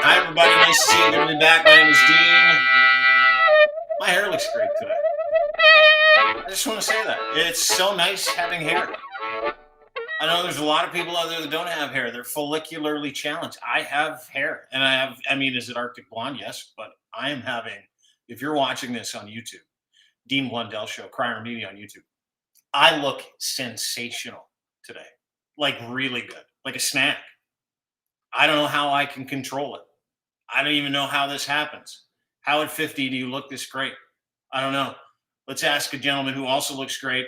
Hi, everybody. Nice to see you. Good to be back. My name is Dean. My hair looks great today. I just want to say that. It's so nice having hair. I know there's a lot of people out there that don't have hair. They're follicularly challenged. I have hair. And is it Arctic Blonde? Yes. But I am having, if you're watching this on YouTube, Dean Blundell Show, Crier Media on YouTube, I look sensational today. Like really good. Like a snack. I don't know how I can control it. I don't even know how this happens. How at 50 do you look this great? I don't know. Let's ask a gentleman who also looks great.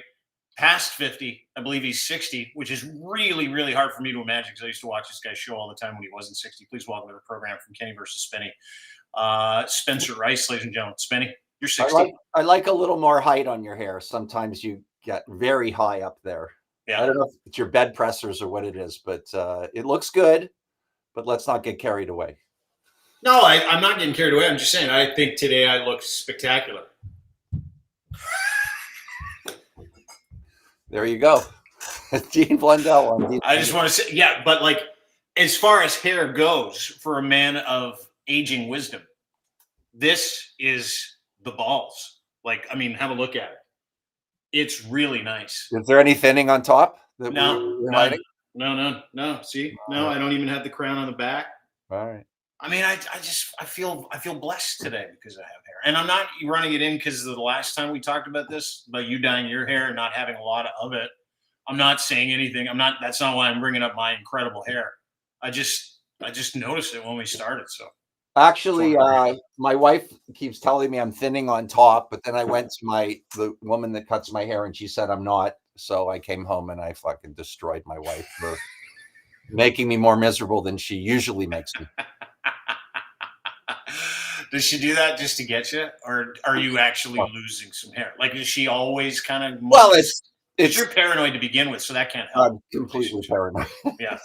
Past 50, I believe he's 60, which is really, really hard for me to imagine because I used to watch this guy's show all the time when he wasn't 60. Please welcome to the program from Kenny versus Spenny. Spencer Rice, ladies and gentlemen. Spenny, you're 60. I like a little more height on your hair. Sometimes you get very high up there. Yeah. I don't know if it's your bed pressers or what it is, but it looks good. But let's not get carried away. No, I'm not getting carried away. I'm just saying I think today I look spectacular. There you go. Dean Blundell. I just want to say, yeah, but like as far as hair goes, for a man of aging wisdom, this is the balls. Like, I mean, have a look at it. It's really nice. Is there any thinning on top? No. See, no, I don't even have the crown on the back. All right. I mean, I feel blessed today because I have hair, and I'm not running it in because of the last time we talked about this, about you dyeing your hair and not having a lot of it. I'm not saying anything. That's not why I'm bringing up my incredible hair. I just noticed it when we started. So actually, my wife keeps telling me I'm thinning on top, but then I went to the woman that cuts my hair, and she said I'm not. So I came home and I fucking destroyed my wife for making me more miserable than she usually makes me. Does she do that just to get you, or are you actually losing some hair? Like, is she always kind of? Well, it's you're paranoid to begin with, so that can't help. I'm completely paranoid. Yeah.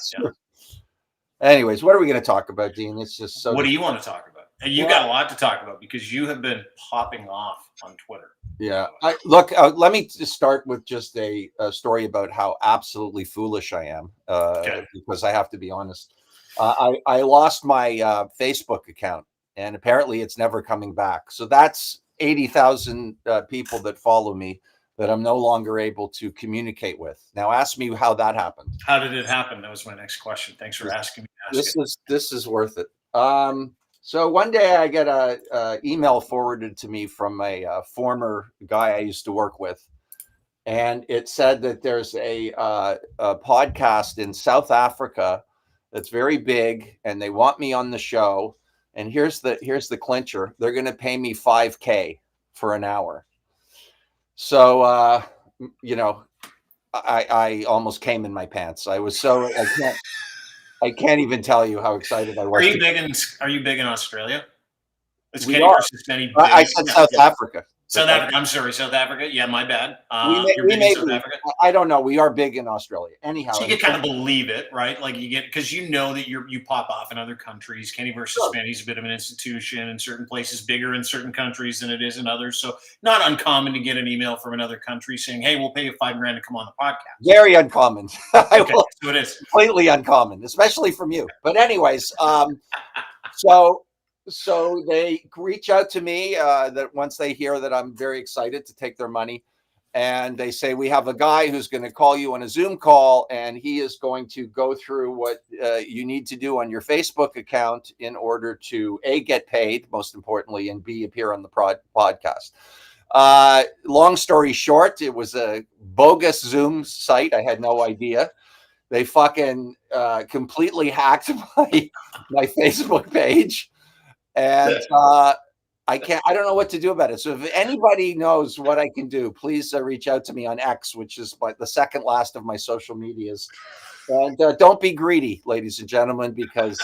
Anyways, what are we going to talk about, Dean? It's just so. What do you want to talk about? And you got a lot to talk about because you have been popping off on Twitter. Yeah. Let me just start with just a story about how absolutely foolish I am, because I have to be honest. I lost my Facebook account, and apparently it's never coming back. So that's 80,000 people that follow me that I'm no longer able to communicate with. Now, ask me how that happened. How did it happen? That was my next question. Thanks for asking me. This is worth it. So one day I get a email forwarded to me from a former guy I used to work with, and it said that there's a podcast in South Africa that's very big, and they want me on the show. And here's the clincher: they're going to pay me $5,000 for an hour. So I almost came in my pants. I was so I can't even tell you how excited I was. Are you big in Australia? It's Kenny versus Spenny. I said South Africa. South Africa. I'm sorry, South Africa. Yeah, my bad. You're big in South Africa? I don't know. We are big in Australia. Anyhow, so you can kind of believe it, right? Like because you know that you pop off in other countries. Kenny versus Spenny is a bit of an institution in certain places, bigger in certain countries than it is in others. So not uncommon to get an email from another country saying, "Hey, we'll pay you $5,000 to come on the podcast." Very uncommon. Okay, so it is completely uncommon, especially from you. But anyways, So they reach out to me that once they hear that I'm very excited to take their money, and they say, we have a guy who's going to call you on a Zoom call, and he is going to go through what you need to do on your Facebook account in order to A, get paid, most importantly, and B, appear on the podcast. Long story short, it was a bogus Zoom site. I had no idea. They fucking completely hacked my Facebook page. And I don't know what to do about it. So if anybody knows what I can do, please reach out to me on X, which is the second last of my social medias. And don't be greedy, ladies and gentlemen, because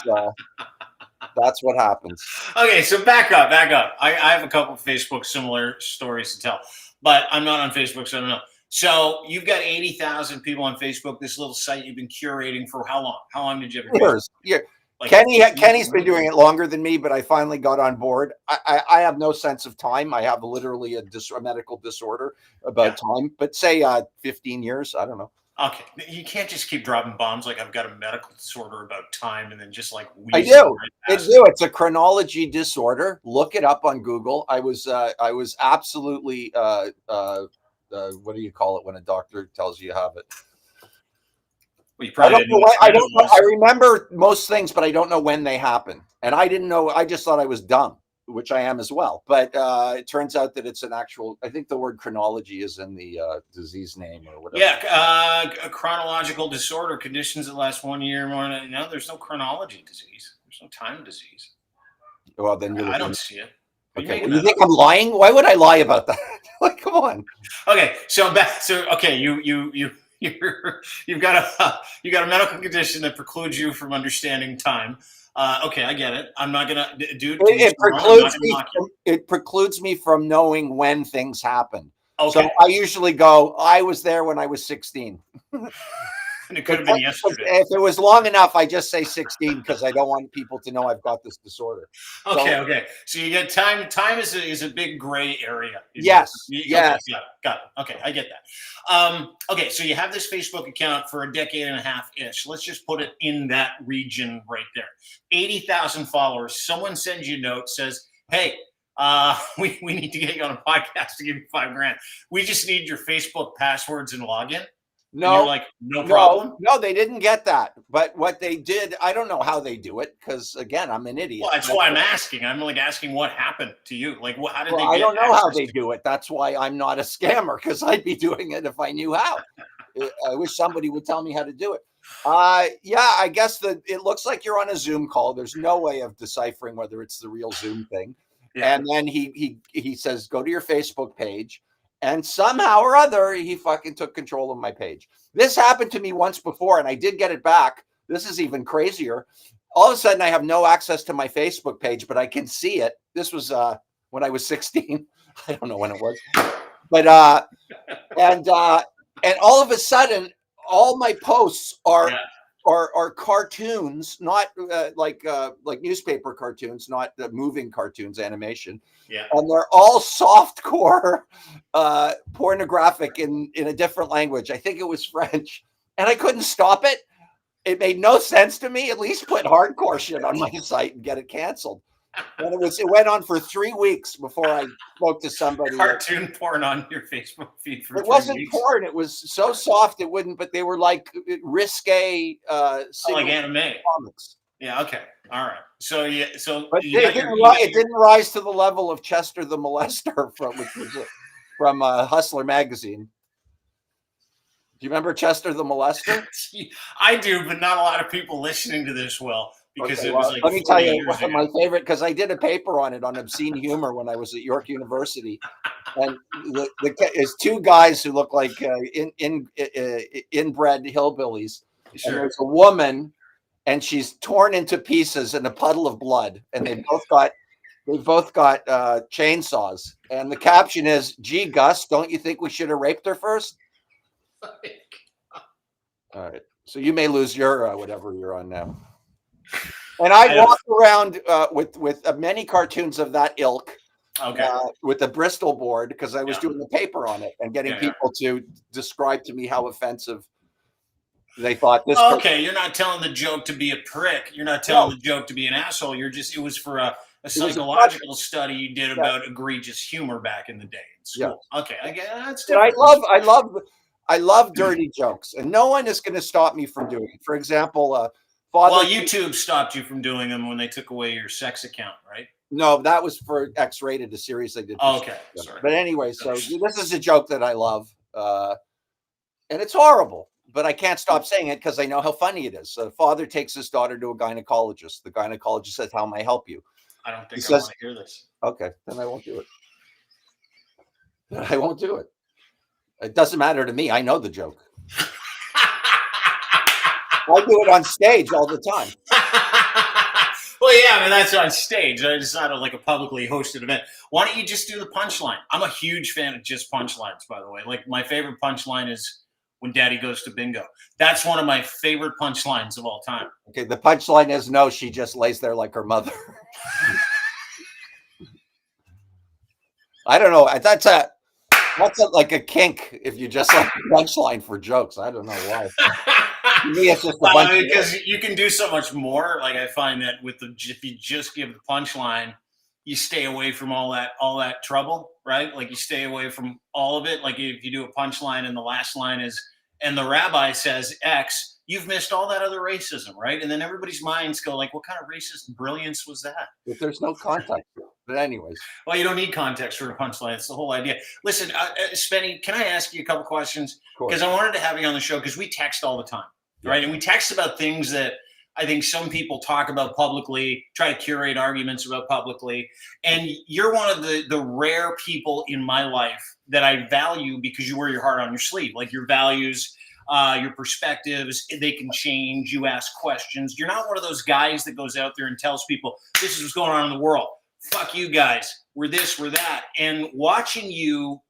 that's what happens. Okay, so back up. I have a couple of Facebook similar stories to tell, but I'm not on Facebook, so I don't know. So you've got 80,000 people on Facebook, this little site you've been curating for how long? How long did you have? Years. Yeah. Like Kenny's been doing it longer than me, but I finally got on board. I have no sense of time. I have literally a medical disorder about time, but say 15 years. I don't know. Okay, you can't just keep dropping bombs like I've got a medical disorder about time and then just like I wheezing do. right past It's a chronology disorder. Look it up on Google. I was absolutely what do you call it when a doctor tells you have it? Well, you probably didn't know what I it don't know. was. I remember most things, but I don't know when they happen. And I didn't know. I just thought I was dumb, which I am as well. But it turns out that it's an actual. I think the word chronology is in the disease name or whatever. Yeah, a chronological disorder, conditions that last 1 year more. No, there's no chronology disease. There's no time disease. Well, then I don't see it. Okay, well, you think I'm lying? Why would I lie about that? Like, come on. Okay, so back. So okay, you've got a medical condition that precludes you from understanding time. Okay, I get it. I'm not gonna, dude. It precludes me from knowing when things happen. Okay. So I usually go. I was there when I was 16. And it could have been yesterday. If it was long enough, I just say 16 because I don't want people to know I've got this disorder. Okay. So you get time. Time is a big gray area. Yes. Yes. Okay, got it. Okay, I get that. Okay, so you have this Facebook account for a decade and a half ish. Let's just put it in that region right there. 80,000 followers. Someone sends you a note, says, "Hey, we need to get you on a podcast to give you $5,000. We just need your Facebook passwords and login." No, and you're like, no problem. No, they didn't get that. But what they did, I don't know how they do it because again, I'm an idiot. Well, that's why I'm asking. I'm like asking what happened to you. Like, how did they? I don't know how they do it. That's why I'm not a scammer because I'd be doing it if I knew how. I wish somebody would tell me how to do it. Yeah, I guess that it looks like you're on a Zoom call. There's no way of deciphering whether it's the real Zoom thing. Yeah. And then he says, go to your Facebook page. And somehow or other, he fucking took control of my page. This happened to me once before, and I did get it back. This is even crazier. All of a sudden, I have no access to my Facebook page, but I can see it. This was when I was 16. I don't know when it was, but and all of a sudden, all my posts are cartoons, not like newspaper cartoons, not moving cartoons, animation. Yeah. And they're all softcore pornographic in a different language. I think it was French. And I couldn't stop it. It made no sense to me. At least put hardcore shit on my site and get it canceled. And it went on for 3 weeks before I spoke to somebody. Cartoon porn on your Facebook feed for 3 weeks. It wasn't porn. It was so soft it wouldn't, but they were like risque like anime comics. Yeah, okay. All right. So but it didn't rise to the level of Chester the Molester from Hustler magazine. Do you remember Chester the Molester? I do, but not a lot of people listening to this will, because it was like, let me tell you my favorite, because I did a paper on it on obscene humor when I was at York University. And it's two guys who look like inbred hillbillies. Sure. And there's a woman, and she's torn into pieces in a puddle of blood, and they both got chainsaws. And the caption is, "Gee, Gus, don't you think we should have raped her first?" All right, so you may lose your whatever you're on now. And I walked around with many cartoons of that ilk. Okay. With the Bristol board, because I was doing the paper on it and getting people to describe to me how offensive they thought this. Okay, you're not telling the joke to be a prick. You're not telling the joke to be an asshole. It was for a psychological study you did about egregious humor back in the day in school. Yeah. Okay, I get that's different. I love dirty jokes, and no one is going to stop me from doing it. For example, YouTube stopped you from doing them when they took away your sex account, right? No, that was for X-Rated, a series they did. Okay, sorry. But anyway, so this is a joke that I love, and it's horrible, but I can't stop saying it because I know how funny it is. So the father takes his daughter to a gynecologist. The gynecologist says, "How may I help you?" I don't think I want to hear this. Okay, then I won't do it. I won't do it. It doesn't matter to me. I know the joke. I do it on stage all the time. Well, yeah, I mean, that's on stage. It's not like a publicly hosted event. Why don't you just do the punchline? I'm a huge fan of just punchlines, by the way. Like, my favorite punchline is when Daddy goes to bingo. That's one of my favorite punchlines of all time. Okay, the punchline is no, she just lays there like her mother. I don't know. That's like a kink if you just like punchline for jokes. I don't know why. To me, it's just a bunch of Because you can do so much more. Like I find that if you just give the punchline, you stay away from all that trouble, right? Like you stay away from all of it. Like if you do a punchline and the last line is, and the rabbi says X, you've missed all that other racism, right? And then everybody's minds go like, what kind of racist brilliance was that? If there's no context. But anyways, Well, you don't need context for a punchline. It's the whole idea. Listen, Spenny, can I ask you a couple questions? Because I wanted to have you on the show because we text all the time, right? And we text about things that I think some people talk about publicly, try to curate arguments about publicly. And you're one of the rare people in my life that I value because you wear your heart on your sleeve. Like your values, your perspectives, they can change. You ask questions. You're not one of those guys that goes out there and tells people, this is what's going on in the world. Fuck you guys. We're this, we're that. And watching you,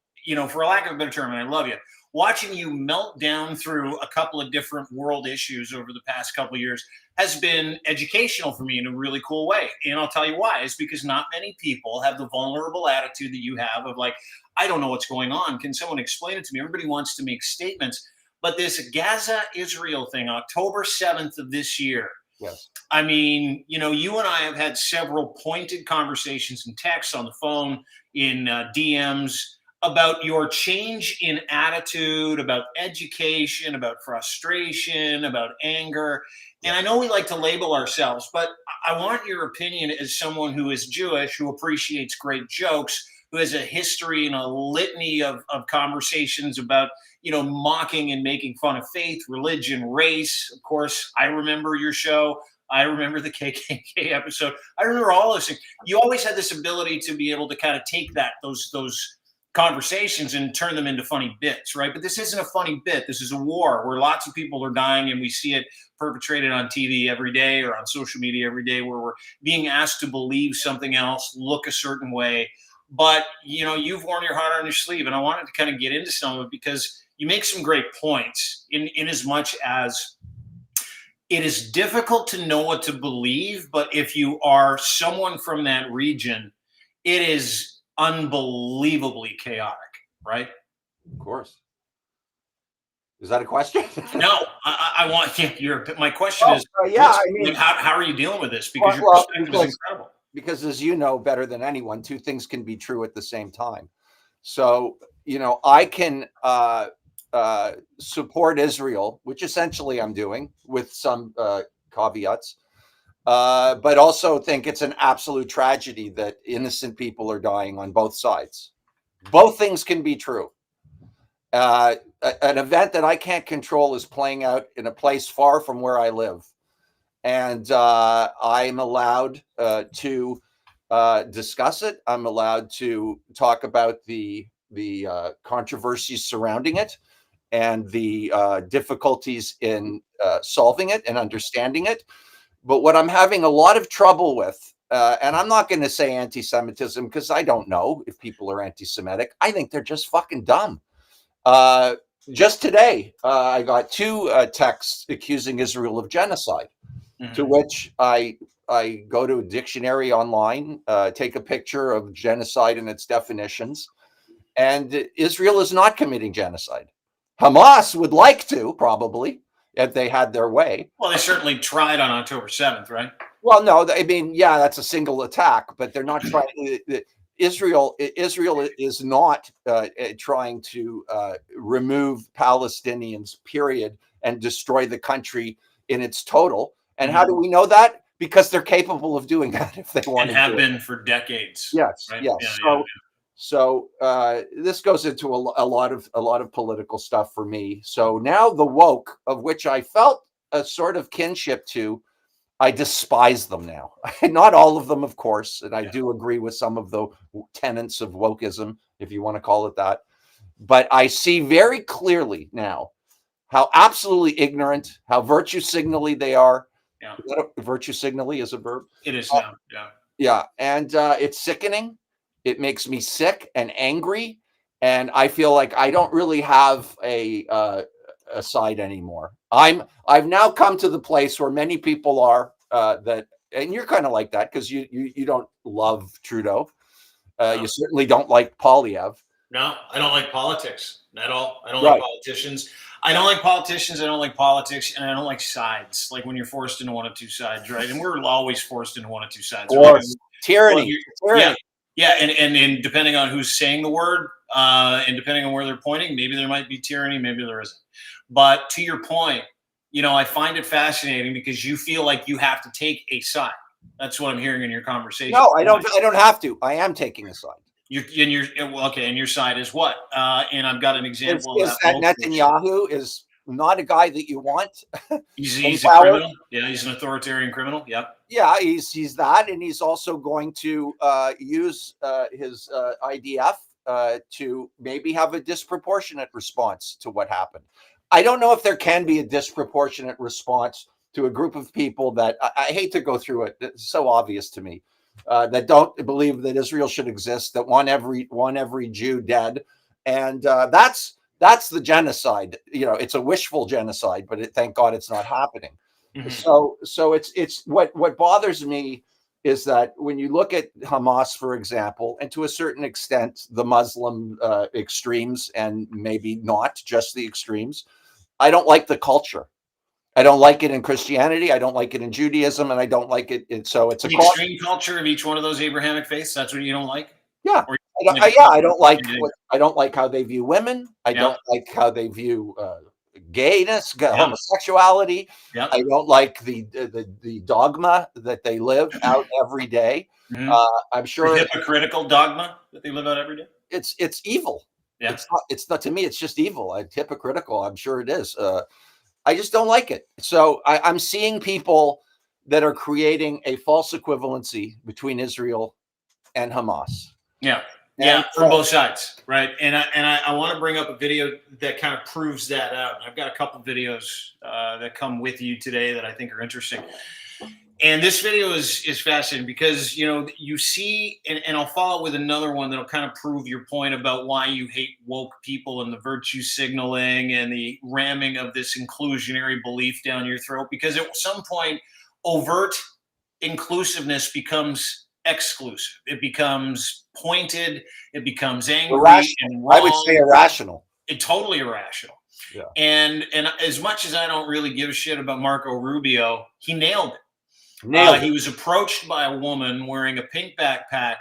for lack of a better term, and I love you, watching you melt down through a couple of different world issues over the past couple of years has been educational for me in a really cool way. And I'll tell you why. It's because not many people have the vulnerable attitude that you have of like, I don't know what's going on. Can someone explain it to me? Everybody wants to make statements. But this Gaza-Israel thing, October 7th of this year, yes. I mean, you and I have had several pointed conversations in text, on the phone, in DMs, about your change in attitude, about education, about frustration, about anger. And I know we like to label ourselves, but I want your opinion as someone who is Jewish, who appreciates great jokes, who has a history and a litany of conversations about, mocking and making fun of faith, religion, race. Of course, I remember your show. I remember the KKK episode. I remember all those things. You always had this ability to be able to kind of take those conversations and turn them into funny bits, right? But this isn't a funny bit. This is a war where lots of people are dying, and we see it perpetrated on TV every day or on social media every day, where we're being asked to believe something else, look a certain way. But, you've worn your heart on your sleeve, and I wanted to kind of get into some of it because you make some great points in as much as it is difficult to know what to believe, but if you are someone from that region, it is unbelievably chaotic, right? Of course. Is that a question? No, I want my question is, how are you dealing with this? Because your perspective is incredible. Because as you know better than anyone, two things can be true at the same time. So, I can support Israel, which essentially I'm doing with some caveats, but also think it's an absolute tragedy that innocent people are dying on both sides. Both things can be true. An event that I can't control is playing out in a place far from where I live. And I'm allowed to discuss it. I'm allowed to talk about the controversies surrounding it and the difficulties in solving it and understanding it. But what I'm having a lot of trouble with, and I'm not going to say anti-Semitism because I don't know if people are anti-Semitic. I think they're just fucking dumb. Just today, I got two texts accusing Israel of genocide. Mm-hmm. To which I go to a dictionary online, take a picture of genocide and its definitions, and Israel is not committing genocide. Hamas would like to, probably, if they had their way. Well, they certainly tried on October 7th, right? Well, no, I mean, yeah, that's a single attack, but they're not trying. Israel is not trying to remove Palestinians, period, and destroy the country in its total. And how do we know that? Because they're capable of doing that if they want to. And have been for decades. Yes, right? yes. So this goes into a lot of political stuff for me. So now the woke, of which I felt a sort of kinship to, I despise them now. Not all of them, of course, and I do agree with some of the tenets of wokeism, if you want to call it that. But I see very clearly now how absolutely ignorant, how virtue signally they are. Yeah. Virtue signally is a verb. It is now. Yeah. Yeah. And it's sickening. It makes me sick and angry. And I feel like I don't really have a a side anymore. I've now come to the place where many people are that, and you're kind of like that because you don't love Trudeau. You certainly don't like Polyev. No, I don't like politics at all. I don't Right. like politicians. I don't like politicians. I don't like politics, and I don't like sides. Like when you're forced into one of two sides, right? And we're always forced into one of two sides. Or Right? tyranny. Well, Tyranny. yeah, and depending on who's saying the word, and depending on where they're pointing, maybe there might be tyranny, maybe there isn't. But to your point, I find it fascinating because you feel like you have to take a side. That's what I'm hearing in your conversation. No, I don't. I don't have to. I am taking a side. And your side is what? And I've got an example Is of that that. Netanyahu is not a guy that you want. He's a criminal. Yeah, he's an authoritarian criminal. Yep. Yeah, he's that, and he's also going to use his IDF to maybe have a disproportionate response to what happened. I don't know if there can be a disproportionate response to a group of people that I hate to go through it. It's so obvious to me that don't believe that Israel should exist, that want every Jew dead, and that's the genocide. It's a wishful genocide, but thank God it's not happening. Mm-hmm. So it's what bothers me is that when you look at Hamas, for example, and to a certain extent the Muslim extremes, and maybe not just the extremes, I don't like the culture. I don't like it in Christianity. I don't like it in Judaism, and I don't like it. So it's the extreme culture of each one of those Abrahamic faiths. That's what you don't like. Yeah, I don't like. I don't like how they view women. I don't like how they view gayness, homosexuality. Yep. I don't like the dogma that they live out every day. Mm-hmm. I'm sure the hypocritical dogma that they live out every day. It's evil. Yeah. It's not to me. It's just evil. It's hypocritical. I'm sure it is. I just don't like it. So I'm seeing people that are creating a false equivalency between Israel and Hamas. Yeah. Yeah, from both sides, right? And I want to bring up a video that kind of proves that out. I've got a couple videos that come with you today that I think are interesting. And this video is fascinating because, you see, and I'll follow it with another one that'll kind of prove your point about why you hate woke people and the virtue signaling and the ramming of this inclusionary belief down your throat. Because at some point, overt inclusiveness becomes exclusive. It becomes pointed. It becomes angry and wrong. I would say irrational. Totally irrational. Yeah. And as much as I don't really give a shit about Marco Rubio, he nailed it. He was approached by a woman wearing a pink backpack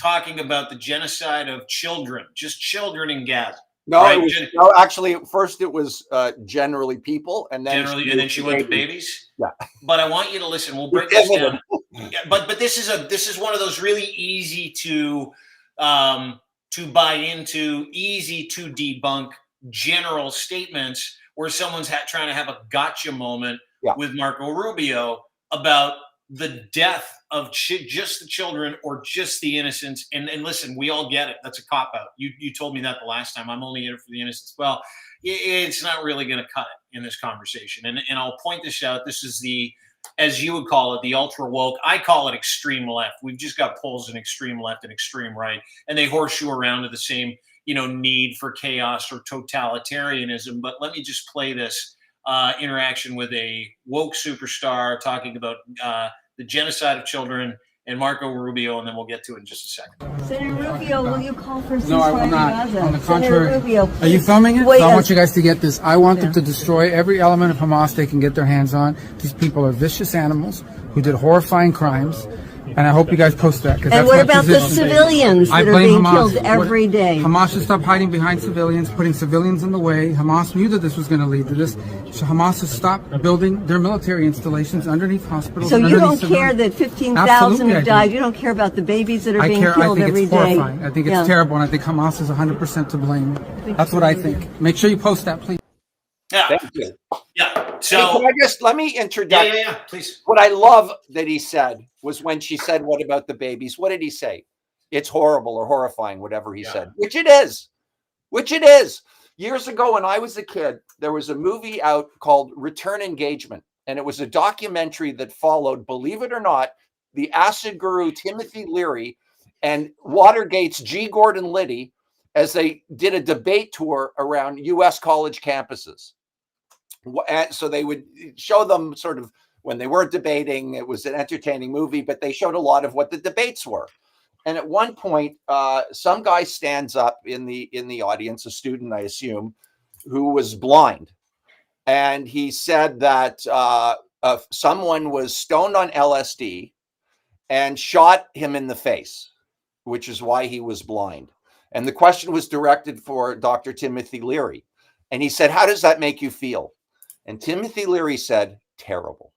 talking about the genocide of children, just children in Gaza. No, right? No, actually, first it was generally people, and then she went to babies. Yeah, but I want you to listen. We'll break this down. Yeah, but this is one of those really easy to buy into, easy to debunk general statements where someone's trying to have a gotcha moment with Marco Rubio about the death of just the children or just the innocents. And listen, we all get it. That's a cop-out. You told me that the last time. I'm only in it for the innocents. Well, it's not really going to cut it in this conversation. And I'll point this out. This is as you would call it, the ultra woke. I call it extreme left. We've just got poles in extreme left and extreme right. And they horseshoe around to the same, need for chaos or totalitarianism. But let me just play this interaction with a woke superstar talking about the genocide of children and Marco Rubio, and then we'll get to it in just a second. Senator Rubio, will you call for ceasefire No, I will not. in Gaza? On the contrary. Senator Rubio, are you filming it? Wait, so I want you guys to get this. I want them to destroy every element of Hamas they can get their hands on. These people are vicious animals who did horrifying crimes. And I hope you guys post that. And what about the civilians that are being killed every day? Hamas should stop hiding behind civilians, putting civilians in the way. Hamas knew that this was going to lead to this. So Hamas should stop building their military installations underneath hospitals. So you don't care that 15,000 have died? You don't care about the babies that are being killed every day? I think it's horrifying. I think it's terrible, and I think Hamas is 100% to blame. That's what I think. Make sure you post that, please. Yeah. Thank you. Yeah. So let me introduce. Yeah, please. What I love that he said was when she said, "What about the babies?" What did he say? It's horrible or horrifying, whatever he said. Which it is. Years ago, when I was a kid, there was a movie out called Return Engagement, and it was a documentary that followed, believe it or not, the acid guru Timothy Leary and Watergate's G. Gordon Liddy as they did a debate tour around U.S. college campuses. And so they would show them sort of when they weren't debating. It was an entertaining movie, but they showed a lot of what the debates were. And at one point, some guy stands up in the audience, a student, I assume, who was blind, and he said that someone was stoned on LSD and shot him in the face, which is why he was blind. And the question was directed for Dr. Timothy Leary, and he said, "How does that make you feel?" And Timothy Leary said, "Terrible."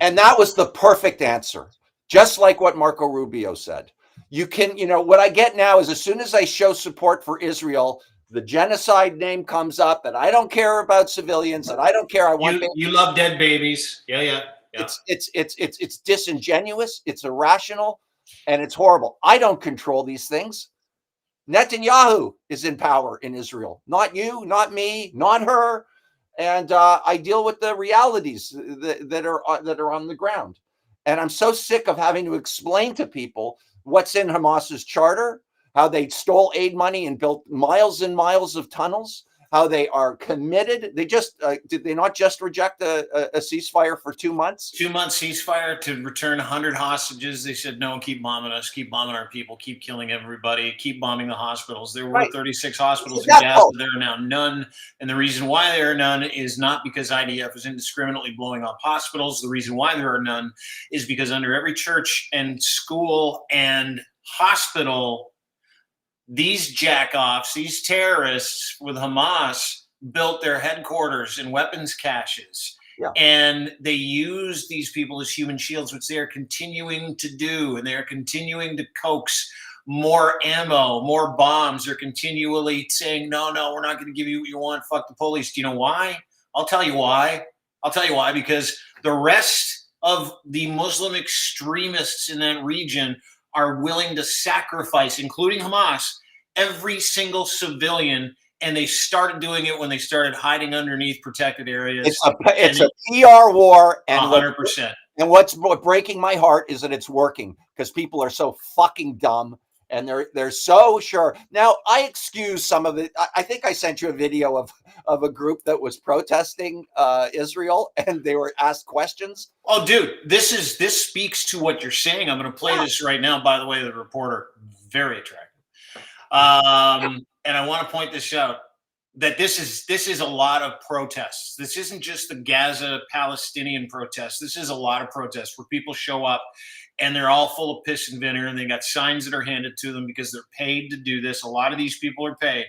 And that was the perfect answer. Just like what Marco Rubio said. You can, what I get now is as soon as I show support for Israel, the genocide name comes up, and I don't care about civilians, and I don't care. You love dead babies. Yeah. It's disingenuous, it's irrational, and it's horrible. I don't control these things. Netanyahu is in power in Israel. Not you, not me, not her. And I deal with the realities that are on the ground. And I'm so sick of having to explain to people what's in Hamas's charter, how they stole aid money and built miles and miles of tunnels, how they are committed. They just did they not just reject a ceasefire for 2 months? 2-month ceasefire to return 100 hostages. They said, no, keep bombing us, keep bombing our people, keep killing everybody, keep bombing the hospitals. There were 36 hospitals in Gaza. There are now none. And the reason why there are none is not because IDF is indiscriminately blowing up hospitals. The reason why there are none is because under every church and school and hospital, these jackoffs, these terrorists with Hamas built their headquarters and weapons caches. Yeah. And they use these people as human shields, which they are continuing to do. And they are continuing to coax more ammo, more bombs. They're continually saying, no, we're not going to give you what you want. Fuck the police. Do you know why? I'll tell you why. Because the rest of the Muslim extremists in that region are willing to sacrifice, including Hamas, every single civilian. And they started doing it when they started hiding underneath protected areas. It's a PR war. And 100%. And what's breaking my heart is that it's working because people are so fucking dumb and they're so sure. Now, I excuse some of it. I think I sent you a video of a group that was protesting Israel, and they were asked questions. Oh, dude, this speaks to what you're saying. I'm going to play this right now. By the way, the reporter, very attractive. And I want to point this out, that this is a lot of protests. This isn't just the Gaza Palestinian protests. This is a lot of protests where people show up and they're all full of piss and vinegar, and they got signs that are handed to them because they're paid to do this. A lot of these people are paid,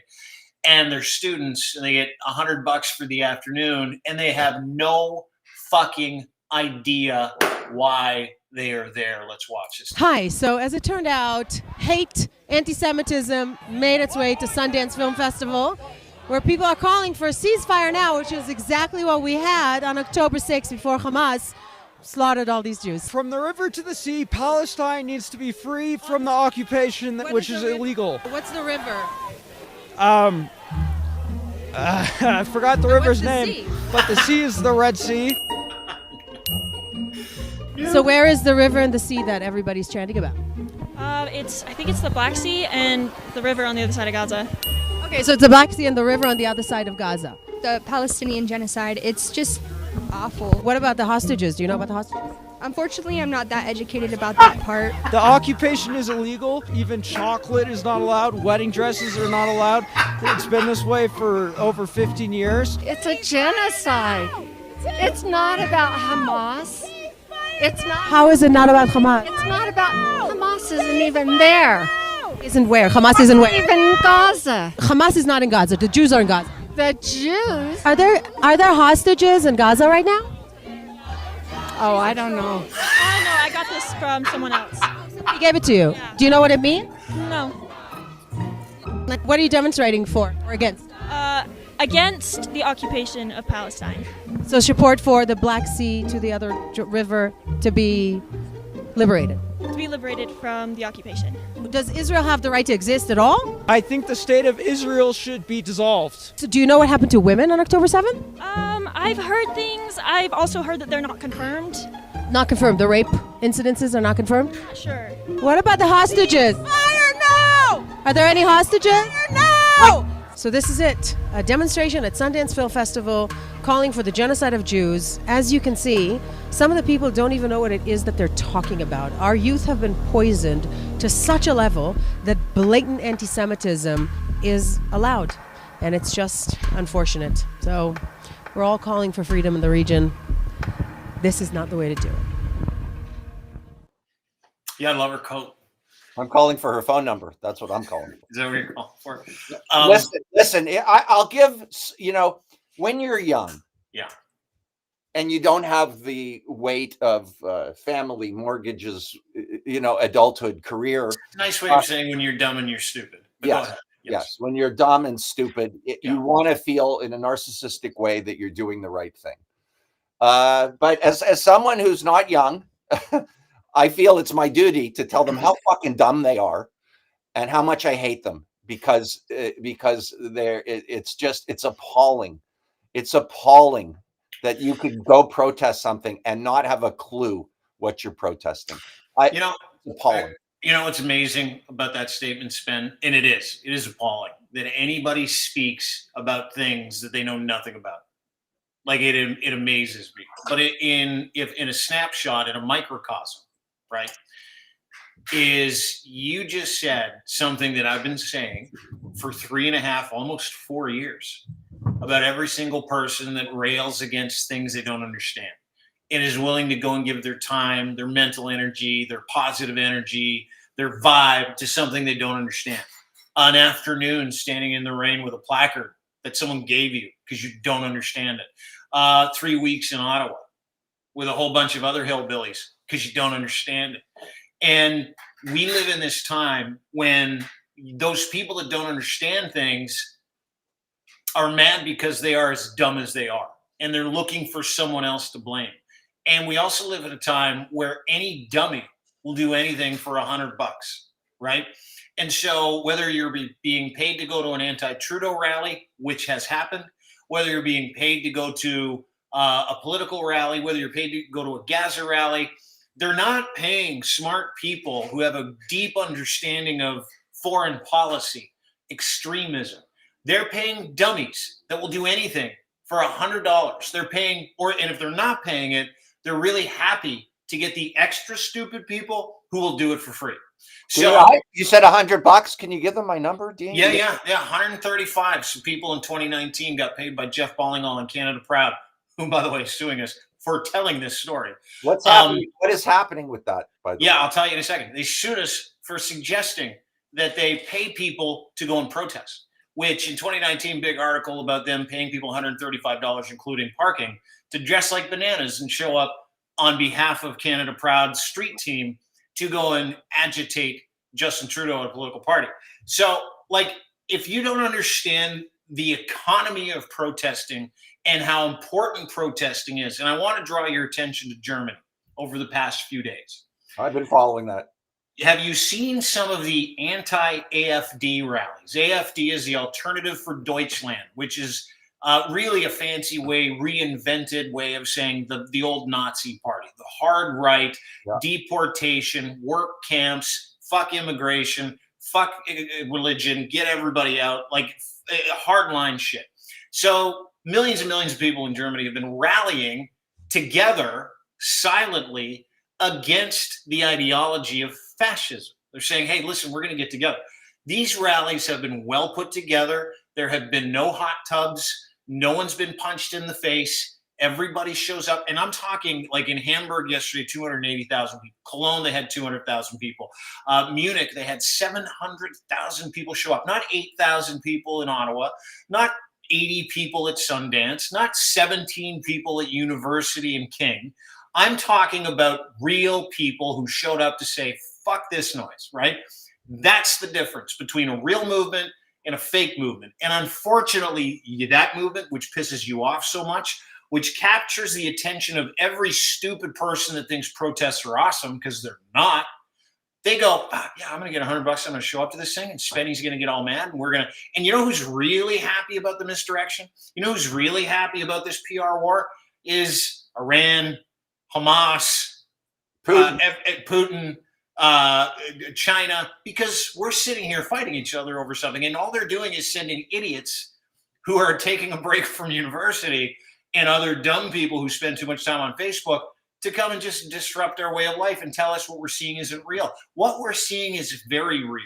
and they're students, and they get $100 for the afternoon, and they have no fucking idea why they are there. Let's watch this. Hi. So as it turned out, hate, anti-Semitism made its way to Sundance Film Festival, where people are calling for a ceasefire now, which is exactly what we had on October 6th before Hamas slaughtered all these Jews. From the river to the sea, Palestine needs to be free from the occupation, which is illegal. What's the river? I forgot the river's name, sea? But the sea is the Red Sea. So where is the river and the sea that everybody's chanting about? I think it's the Black Sea and the river on the other side of Gaza. Okay, so it's the Black Sea and the river on the other side of Gaza. The Palestinian genocide, it's just awful. What about the hostages? Do you know about the hostages? Unfortunately, I'm not that educated about that part. The occupation is illegal. Even chocolate is not allowed. Wedding dresses are not allowed. It's been this way for over 15 years. It's a genocide. It's not about Hamas. It's not. How is it not about Hamas? It's not about Hamas. Isn't even there. Isn't where? Hamas isn't where? Even in Gaza. Hamas is not in Gaza. The Jews are in Gaza. The Jews. Are there hostages in Gaza right now? Oh, I don't know. No, I got this from someone else. He gave it to you. Yeah. Do you know what it means? No. What are you demonstrating for or against? Against the occupation of Palestine. So support for the Black Sea to the other river to be liberated. To be liberated from the occupation. Does Israel have the right to exist at all? I think the state of Israel should be dissolved. So do you know what happened to women on October 7th? I've heard things. I've also heard that they're not confirmed. Not confirmed. The rape incidences are not confirmed? Not sure. What about the hostages? Fire no! Are there any hostages? No! So this is it, a demonstration at Sundance Film Festival calling for the genocide of Jews. As you can see, some of the people don't even know what it is that they're talking about. Our youth have been poisoned to such a level that blatant anti-Semitism is allowed. And it's just unfortunate. So we're all calling for freedom in the region. This is not the way to do it. Yeah, I love her coat. I'm calling for her phone number. That's what I'm calling for. Is that what you're calling for? Listen, I'll give, when you're young, yeah, and you don't have the weight of family, mortgages, adulthood, career. Nice way of saying when you're dumb and you're stupid. But yes, go ahead. Yes, when you're dumb and stupid, you want to feel in a narcissistic way that you're doing the right thing. But as someone who's not young, I feel it's my duty to tell them how fucking dumb they are and how much I hate them because it's appalling. It's appalling that you could go protest something and not have a clue what you're protesting. It's appalling. What's amazing about that statement, Spen, and it is appalling that anybody speaks about things that they know nothing about. Like it amazes me. But in a snapshot, in a microcosm, right, is you just said something that I've been saying for 3.5, almost 4 years about every single person that rails against things they don't understand and is willing to go and give their time, their mental energy, their positive energy, their vibe to something they don't understand. An afternoon standing in the rain with a placard that someone gave you because you don't understand it. 3 weeks in Ottawa with a whole bunch of other hillbillies because you don't understand it. And we live in this time when those people that don't understand things are mad because they are as dumb as they are. And they're looking for someone else to blame. And we also live at a time where any dummy will do anything for $100, right? And so whether you're being paid to go to an anti-Trudeau rally, which has happened, whether you're being paid to go to a political rally, whether you're paid to go to a Gaza rally, they're not paying smart people who have a deep understanding of foreign policy, extremism. They're paying dummies that will do anything for $100. They're paying, and if they're not paying it, they're really happy to get the extra stupid people who will do it for free. So you said $100. Can you give them my number, Dean? Yeah. 135. Some people in 2019 got paid by Jeff Ballingall and Canada Proud, who, by the way, is suing us for telling this story. What's happening? What is happening with that? By the way? I'll tell you in a second. They sued us for suggesting that they pay people to go and protest, which in 2019, big article about them paying people $135, including parking, to dress like bananas and show up on behalf of Canada Proud's street team to go and agitate Justin Trudeau and a political party. So, if you don't understand the economy of protesting and how important protesting is, and I want to draw your attention to Germany over the past few days. I've been following that. Have you seen some of the anti-AFD rallies? AFD is the Alternative for Deutschland, which is really a fancy way, reinvented way of saying the old Nazi party, the hard right, deportation, work camps, fuck immigration, fuck religion, get everybody out, hardline shit. So millions and millions of people in Germany have been rallying together silently against the ideology of fascism. They're saying, hey, listen, we're going to get together. These rallies have been well put together. There have been no hot tubs. No one's been punched in the face. Everybody shows up. And I'm talking like in Hamburg yesterday, 280,000 people. Cologne, they had 200,000 people. Munich, they had 700,000 people show up. Not 8,000 people in Ottawa. Not 80 people at Sundance. Not 17 people at University and King. I'm talking about real people who showed up to say, fuck this noise, right? That's the difference between a real movement and a fake movement. And unfortunately, that movement, which pisses you off so much, which captures the attention of every stupid person that thinks protests are awesome because they're not, they go, I'm going to get $100. I'm going to show up to this thing and Spenny's going to get all mad. And you know who's really happy about the misdirection? You know who's really happy about this PR war? Is Iran, Hamas, Putin, China, because we're sitting here fighting each other over something, and all they're doing is sending idiots who are taking a break from university and other dumb people who spend too much time on Facebook to come and just disrupt our way of life and tell us what we're seeing isn't real. What we're seeing is very real.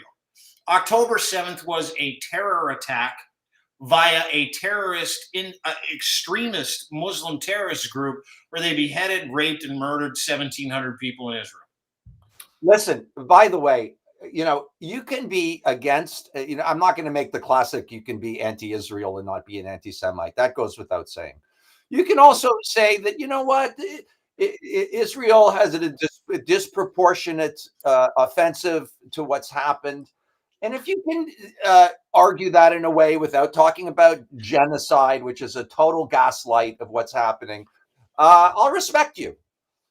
October 7th was a terror attack via a extremist Muslim terrorist group where they beheaded, raped, and murdered 1,700 people in Israel. Listen, by the way, you can be against, I'm not going to make the classic, you can be anti-Israel and not be an anti-Semite. That goes without saying. You can also say that, you know what, Israel has a disproportionate offensive to what's happened. And if you can argue that in a way without talking about genocide, which is a total gaslight of what's happening, I'll respect you.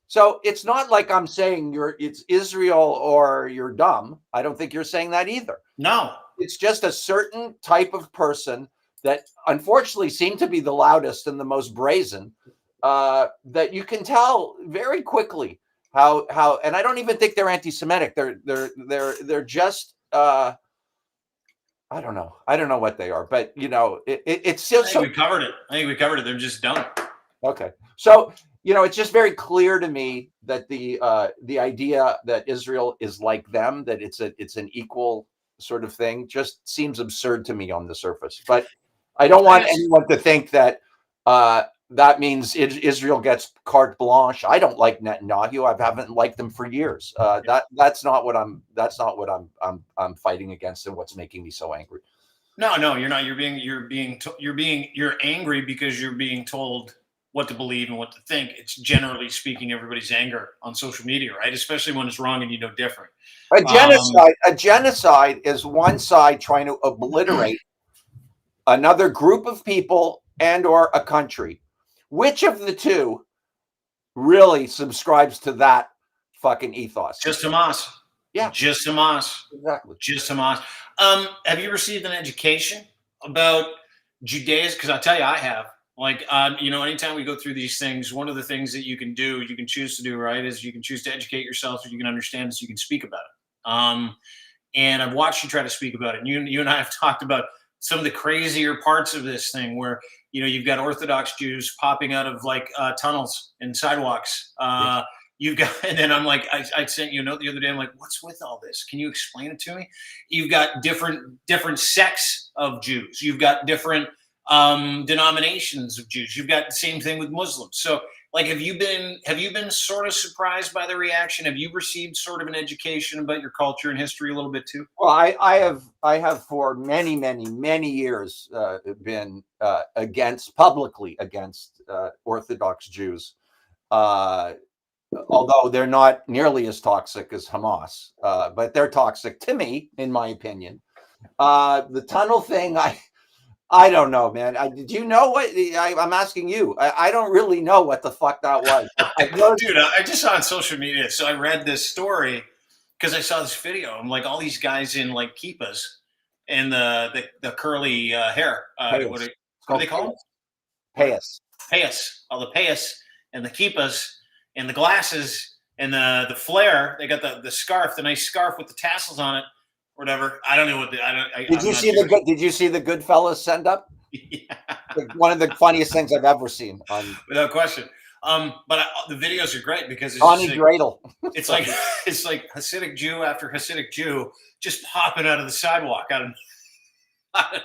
So it's not like I'm saying it's Israel or you're dumb. I don't think you're saying that either. No. It's just a certain type of person that unfortunately seem to be the loudest and the most brazen, that you can tell very quickly how, and I don't even think they're anti-Semitic. They're just, I don't know what they are, but it's still. I think we covered it. They're just dumb. Okay. So, it's just very clear to me that the idea that Israel is like them, that it's an equal sort of thing, just seems absurd to me on the surface. But I don't want anyone to think that that means Israel gets carte blanche. I don't like Netanyahu. I haven't liked them for years. That's not what I'm fighting against, and what's making me so angry. No, you're not. You're angry because you're being told what to believe and what to think. It's generally speaking everybody's anger on social media, right? Especially when it's wrong and you know different. A genocide is one side trying to obliterate another group of people and or a country. Which of the two really subscribes to that fucking ethos? Just Hamas. Yeah. Just Hamas. Exactly. Just Hamas. Have you received an education about Judaism? Because I'll tell you, I have. Like, anytime we go through these things, one of the things that you can choose to do, right, is you can choose to educate yourself so you can understand it, so you can speak about it. And I've watched you try to speak about it. And you and I have talked about some of the crazier parts of this thing where, you've got Orthodox Jews popping out of like tunnels and sidewalks. You've got, and then I'm like, I sent you a note the other day. I'm like, what's with all this? Can you explain it to me? You've got different sects of Jews. You've got different denominations of Jews. You've got the same thing with Muslims. So like, have you been sort of surprised by the reaction? Have you received sort of an education about your culture and history a little bit too? Well, I have for many years been publicly against Orthodox Jews, although they're not nearly as toxic as Hamas, but they're toxic to me, in my opinion. The tunnel thing, I don't know, man. Did you know what? I'm asking you. I don't really know what the fuck that was. Dude, I just saw it on social media. So I read this story because I saw this video. I'm like, all these guys in like kippas and the curly hair. What do they call them? Payas. All the payas and the kippas and the glasses and the flare. They got the scarf, the nice scarf with the tassels on it. Whatever. I don't know what Did you see the Goodfellas send up? Yeah. One of the funniest things I've ever seen. Without question. But the videos are great because it's Connie Dreidel. It's like Hasidic Jew after Hasidic Jew just popping out of the sidewalk out of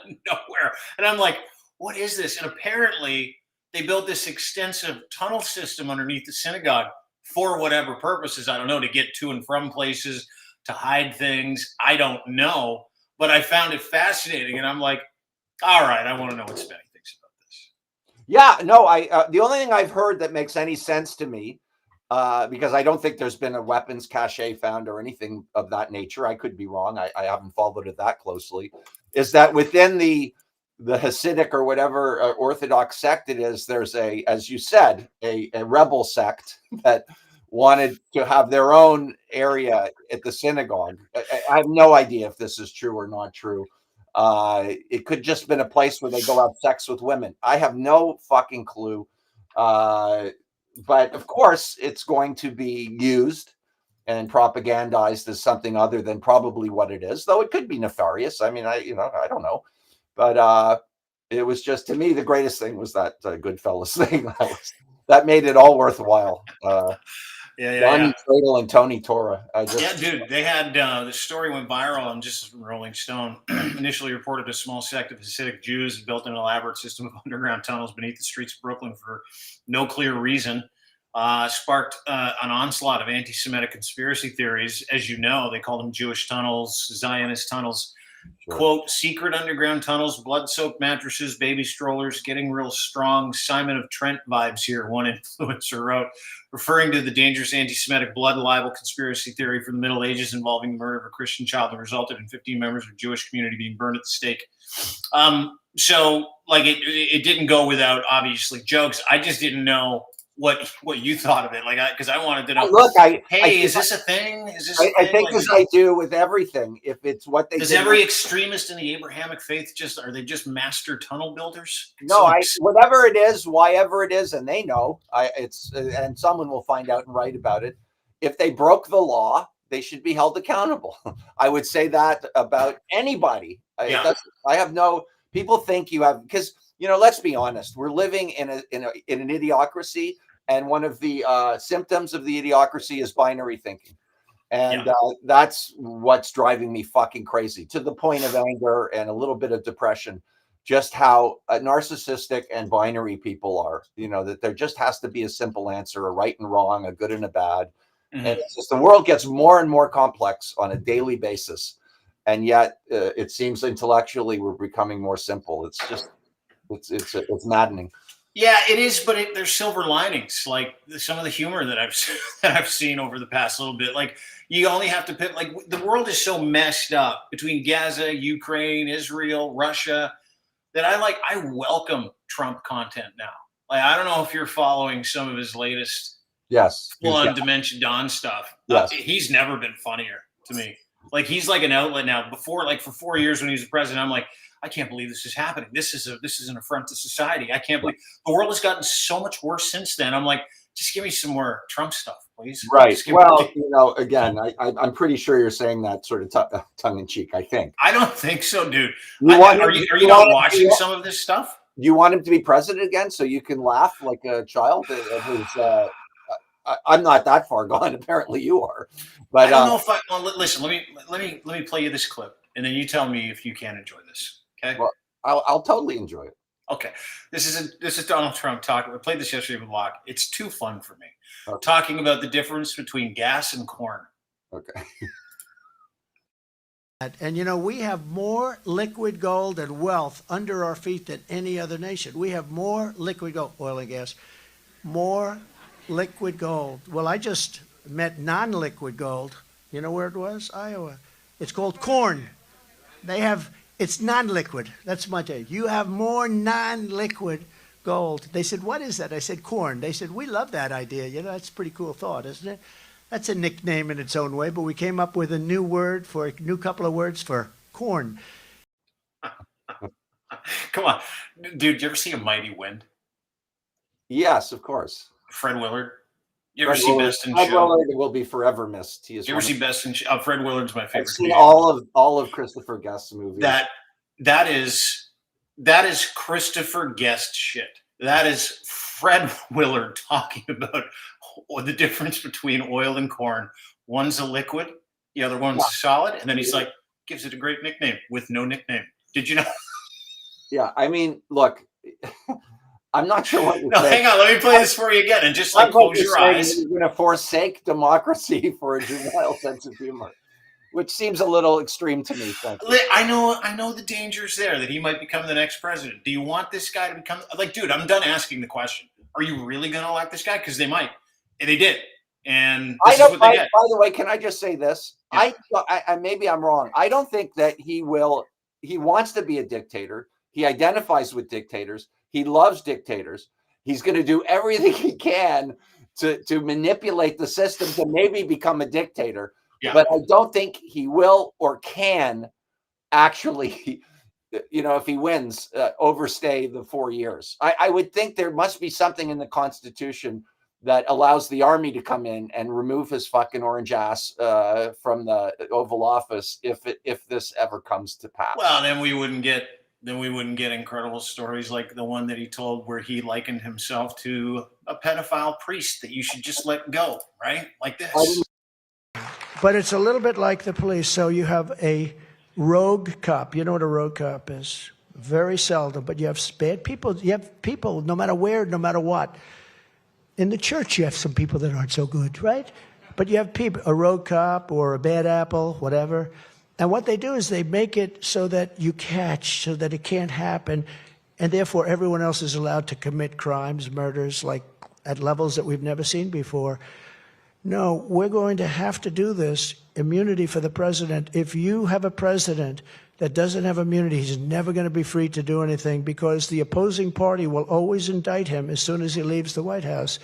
nowhere, and I'm like, what is this? And apparently they built this extensive tunnel system underneath the synagogue for whatever purposes. I don't know, to get to and from places, to hide things. I don't know, but I found it fascinating, and I'm like, all right, I want to know what Spenny thinks about this. Yeah, no, the only thing I've heard that makes any sense to me, because I don't think there's been a weapons cache found or anything of that nature. I could be wrong. I haven't followed it that closely. Is that within the Hasidic or whatever Orthodox sect it is, there's as you said, a rebel sect that wanted to have their own area at the synagogue. I have no idea if this is true or not true. It could just been a place where they go have sex with women. I have no fucking clue. But of course, it's going to be used and propagandized as something other than probably what it is, though it could be nefarious. I mean, I don't know, but it was just, to me, the greatest thing was that Goodfellas thing. That made it all worthwhile. Johnny Cradle and Tony Tora. Dude, they had the story went viral on just Rolling Stone. Initially reported a small sect of Hasidic Jews built an elaborate system of underground tunnels beneath the streets of Brooklyn for no clear reason. Sparked an onslaught of anti-Semitic conspiracy theories. As you know, they call them Jewish tunnels, Zionist tunnels. Sure. Quote, secret underground tunnels, blood-soaked mattresses, baby strollers, getting real strong Simon of Trent vibes here, one influencer wrote, referring to the dangerous anti-Semitic blood libel conspiracy theory from the Middle Ages involving the murder of a Christian child that resulted in 15 members of the Jewish community being burned at the stake. So, like, it didn't go without, obviously, jokes. I just didn't know what you thought of it, like, because I wanted to know. Look, is this a thing? Is this? I think, as I do with everything, if it's what they does every extremist in the Abrahamic faith are they just master tunnel builders? No, whatever it is, whyever it is, and they know and someone will find out and write about it. If they broke the law, they should be held accountable. I would say that about anybody. I have no. People think you have, because let's be honest. We're living in an idiocracy. And one of the symptoms of the idiocracy is binary thinking. And that's what's driving me fucking crazy, to the point of anger and a little bit of depression, just how narcissistic and binary people are. That there just has to be a simple answer, a right and wrong, a good and a bad. Mm-hmm. And it's just, the world gets more and more complex on a daily basis. And yet it seems intellectually we're becoming more simple. It's just, it's maddening. Yeah, it is, but there's silver linings, like some of the humor that I've seen over the past little bit. Like, you only have to pick, like, the world is so messed up between Gaza, Ukraine, Israel, Russia, that I welcome Trump content now. Like, I don't know if you're following some of his latest full-on Dimension Dawn stuff. Yes. He's never been funnier to me. Like, he's like an outlet now. Before, like, for 4 years when he was the president, I'm like, I can't believe this is happening. This is an affront to society. I can't believe the world has gotten so much worse since then. I'm like, just give me some more Trump stuff, please. Right. Well, again, I'm pretty sure you're saying that sort of tongue in cheek. I think. I don't think so, dude. Are you not watching some of this stuff? Do you want him to be president again so you can laugh like a child? I'm not that far gone. Apparently, you are. But I don't know if I. Well, listen. Let me play you this clip, and then you tell me if you can enjoy this. Okay. Well, I'll totally enjoy it. Okay. This is Donald Trump talking. I played this yesterday with Locke. It's too fun for me. Okay. Talking about the difference between gas and corn. Okay. And we have more liquid gold and wealth under our feet than any other nation. We have more liquid gold, oil and gas, more liquid gold. Well, I just met non-liquid gold. You know where it was? Iowa. It's called corn. It's non-liquid. That's my take. You have more non-liquid gold. They said, what is that? I said, corn. They said, we love that idea. That's a pretty cool thought, isn't it? That's a nickname in its own way, but we came up with a new couple of words for corn. Come on. Dude, did you ever see A Mighty Wind? Yes, of course. Fred Willard? You ever see Best in Show? Fred Willard will be forever missed. You ever see Best in Show? Fred Willard's my favorite. I've seen all of Christopher Guest's movies. That is Christopher Guest shit. That is Fred Willard talking about the difference between oil and corn. One's a liquid, the other one's solid, and then he's like, gives it a great nickname with no nickname. Did you know? Yeah, I mean, look. I'm not sure what you're saying. Hang on. Let me play this for you again, and just close your eyes. You're going to forsake democracy for a juvenile sense of humor, which seems a little extreme to me. I know the dangers there that he might become the next president. Do you want this guy to become dude? I'm done asking the question. Are you really going to elect this guy? Because they might. And they did. And this is what they get. By the way, can I just say this? Yeah. I maybe I'm wrong. I don't think that he will. He wants to be a dictator. He identifies with dictators. He loves dictators. He's going to do everything he can to manipulate the system to maybe become a dictator. Yeah. But I don't think he will or can actually, if he wins, overstay the 4 years. I would think there must be something in the Constitution that allows the army to come in and remove his fucking orange ass from the Oval Office if this ever comes to pass. Well, then we wouldn't get incredible stories like the one that he told where he likened himself to a pedophile priest that you should just let go, right? Like this. But it's a little bit like the police. So you have a rogue cop. You know what a rogue cop is? Very seldom, but you have bad people. You have people, no matter where, no matter what. In the church, you have some people that aren't so good, right? But you have people, a rogue cop or a bad apple, whatever. And what they do is they make it so that you catch, so that it can't happen. And therefore, everyone else is allowed to commit crimes, murders, like at levels that we've never seen before. No, we're going to have to do this. Immunity for the president. If you have a president that doesn't have immunity, he's never going to be free to do anything because the opposing party will always indict him as soon as he leaves the White House.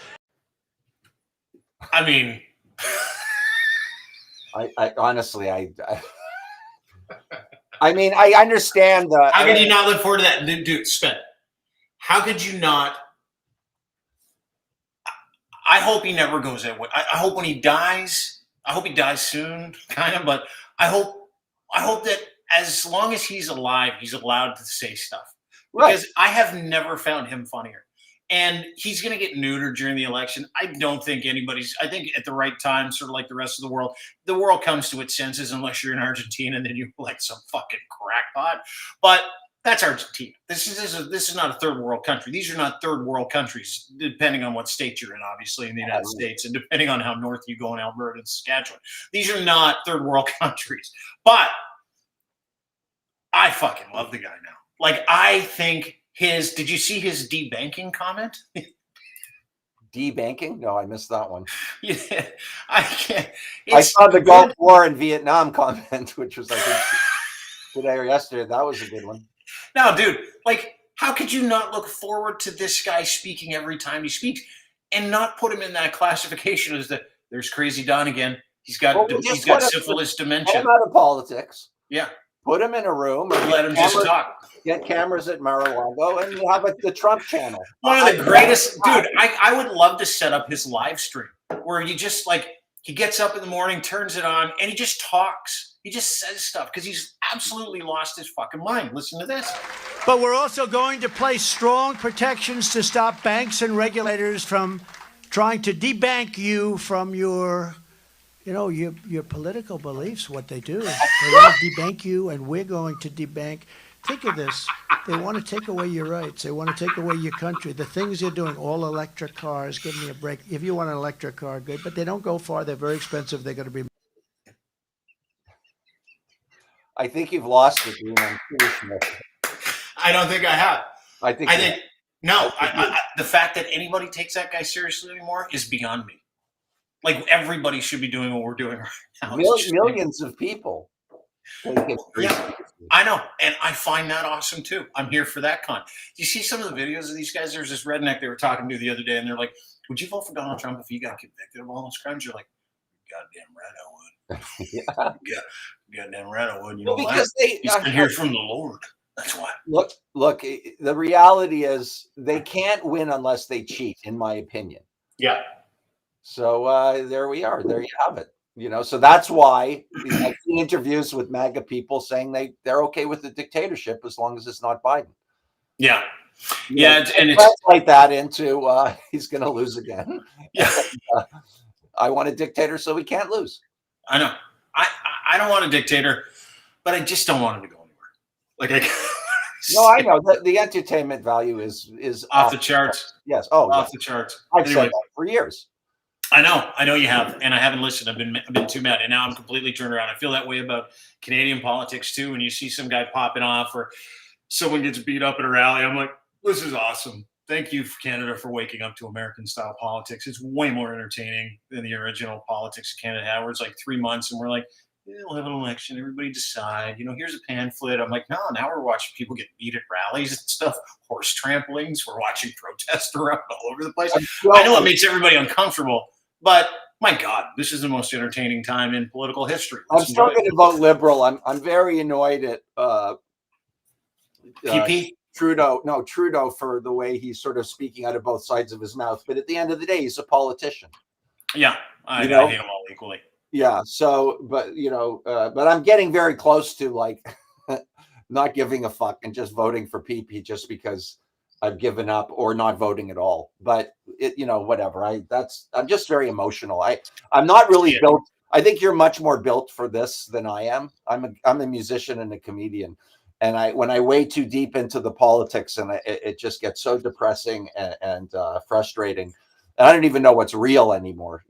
I mean, I honestly, I mean, I understand the. How could you not look forward to that, dude? Spen, how could you not? I hope he never goes that way. I hope when he dies, I hope he dies soon, kind of. But I hope that as long as he's alive, he's allowed to say stuff. Because right. I have never found him funnier. And he's going to get neutered during the election. I don't think I think at the right time, sort of like the rest of the world comes to its senses unless you're in Argentina and then you're like some fucking crackpot. But that's Argentina. This is not a third world country. These are not third world countries, depending on what state you're in, obviously, in the United States, and depending on how north you go in Alberta and Saskatchewan. These are not third world countries. But I fucking love the guy now. Like, I think did you see his debanking comment? Debanking? No, I missed that one. Yeah, I can't. I saw the Gulf War in Vietnam comment, which was, I think, today or yesterday. That was a good one. No, dude, like, how could you not look forward to this guy speaking every time he speaks and not put him in that classification as there's Crazy Don again. He's got syphilis dementia. Put him out of politics. Yeah. Put him in a room or let him just talk. Get cameras at Mar-a-Lago and you have the Trump channel. One of the greatest, dude, I would love to set up his live stream where you just he gets up in the morning, turns it on, and he just talks. He just says stuff because he's absolutely lost his fucking mind. Listen to this. But we're also going to place strong protections to stop banks and regulators from trying to debank you from your political beliefs, what they do. They want to debank you, and we're going to debank. Think of this. They want to take away your rights. They want to take away your country. The things you're doing, all electric cars, give me a break. If you want an electric car, good. But they don't go far. They're very expensive. They're going to be. I think you've lost it, Dean. I don't think I have. I think no. The fact that anybody takes that guy seriously anymore is beyond me. Like, everybody should be doing what we're doing right now. Millions of people. Yeah, I know. And I find that awesome, too. I'm here for that con. You see some of the videos of these guys? There's this redneck they were talking to the other day, and they're like, would you vote for Donald Trump if he got convicted of all those crimes? You're like, goddamn right I would. Goddamn right I would. You know why? He's been here from the Lord. That's why. Look, the reality is they can't win unless they cheat, in my opinion. Yeah. So there we are. There you have it. So that's why I've seen interviews with MAGA people saying they're okay with the dictatorship as long as it's not Biden. Yeah. And it's translate that into he's going to lose again. Yeah. I want a dictator so he can't lose. I know. I don't want a dictator, but I just don't want him to go anywhere. No, I know the entertainment value is off the charts. Yes. Off the charts. I've said that for years. I know you have, and I haven't listened. I've been too mad, and now I'm completely turned around. I feel that way about Canadian politics too. When you see some guy popping off, or someone gets beat up at a rally, I'm like, this is awesome. Thank you, Canada, for waking up to American-style politics. It's way more entertaining than the original politics of Canada had, where it's like 3 months, and we're like, we'll have an election. Everybody decide. Here's a pamphlet. I'm like, no, now we're watching people get beat at rallies and stuff, horse tramplings. We're watching protests around all over the place. I know it makes everybody uncomfortable, but my God, this is the most entertaining time in political history. I'm still going to vote liberal. I'm very annoyed at PP. Trudeau for the way he's sort of speaking out of both sides of his mouth. But at the end of the day, he's a politician. Yeah, I hate them all equally. Yeah. So, but but I'm getting very close to like not giving a fuck and just voting for PP just because I've given up, or not voting at all. But whatever. I'm just very emotional. I'm not really built. I think you're much more built for this than I am. I'm a musician and a comedian, and when I way too deep into the politics, and it just gets so depressing and frustrating. And I don't even know what's real anymore.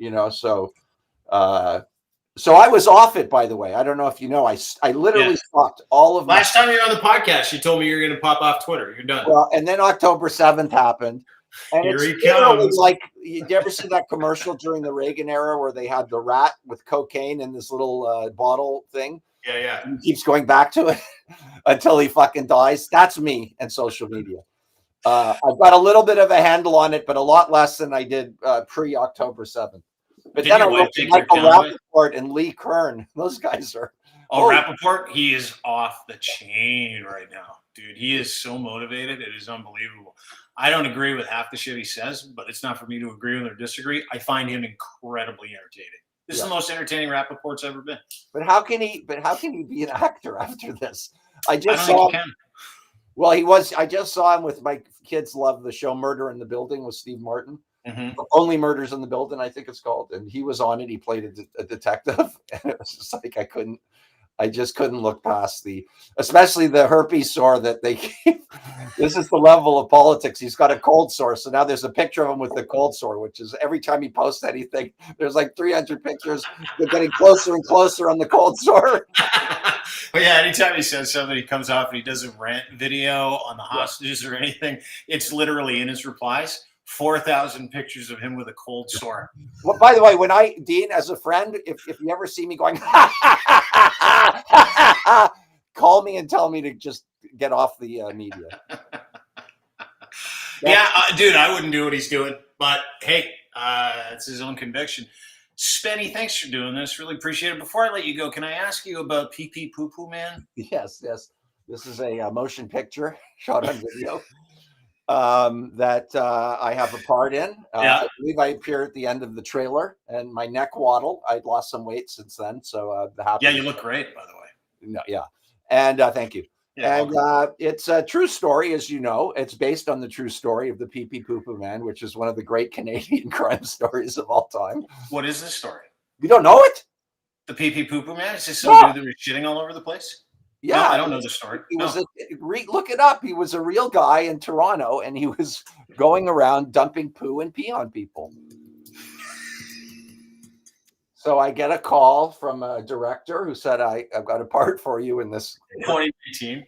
So I was off it, by the way. I don't know if you know. I literally stopped all of last time you were on the podcast. You told me you were going to pop off Twitter. You're done. Well, and then October 7th happened, and Here it's he comes. like, you ever see that commercial during the Reagan era where they had the rat with cocaine in this little bottle thing? Yeah. He keeps going back to it until he fucking dies. That's me and social media. I've got a little bit of a handle on it, but a lot less than I did pre-October 7th. But then I looked at Michael Rappaport and Lee Kern. Those guys are. Oh, Rappaport, he is off the chain right now, dude. He is so motivated. It is unbelievable. I don't agree with half the shit he says, but it's not for me to agree with or disagree. I find him incredibly entertaining. This is the most entertaining Rappaport's ever been. But how can he be an actor after this? I just saw him. Well, he was. I just saw him with my kids. Love the show Murder in the Building with Steve Martin. Mm-hmm. Only Murders in the Building, I think it's called. And he was on it. He played a detective. And it was just like I just couldn't look past especially the herpes sore that they keep. This is the level of politics. He's got a cold sore. So now there's a picture of him with the cold sore, which is every time he posts anything, there's like 300 pictures. They're getting closer and closer on the cold sore. But yeah, anytime he says something, he comes off and he does a rant video on the hostages or anything. It's literally in his replies. 4,000 pictures of him with a cold sore. Well, by the way, Dean, as a friend, if you ever see me going, call me and tell me to just get off the media. Dude, I wouldn't do what he's doing, but hey, it's his own conviction. Spenny, thanks for doing this. Really appreciate it. Before I let you go, can I ask you about PP Poo Poo Man? Yes. This is a motion picture shot on video. That I have a part in. I believe I appear at the end of the trailer, and my neck waddle. I'd lost some weight since then, so you look great, by the way. No, yeah, and thank you. Yeah, and it's a true story, as you know. It's based on the true story of the PP Poo Poo Man, which is one of the great Canadian crime stories of all time. What is this story? You don't know it? The PP Poo Poo Man? Is this some dude that was shitting all over the place? Yeah, no, I don't know the story. He was look it up. He was a real guy in Toronto, and he was going around dumping poo and pee on people. So I get a call from a director who said, I've got a part for you in this. 2019.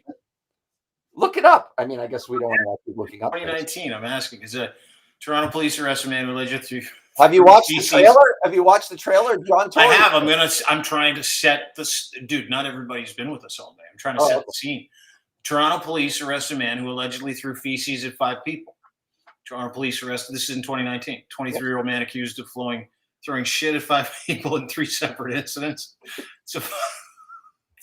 Look it up. I mean, I guess we don't want to keep looking up. 2019. I'm asking because Toronto police arrest a man alleged through. Have you watched the trailer? Have you watched the trailer, John? I have. I'm trying to set this. Dude, not everybody's been with us all day. I'm trying to set the scene. Toronto police arrest a man who allegedly threw feces at 5 people. Toronto police arrested. This is in 2019. 23-year-old man accused of throwing shit at 5 people in 3 separate incidents. It's a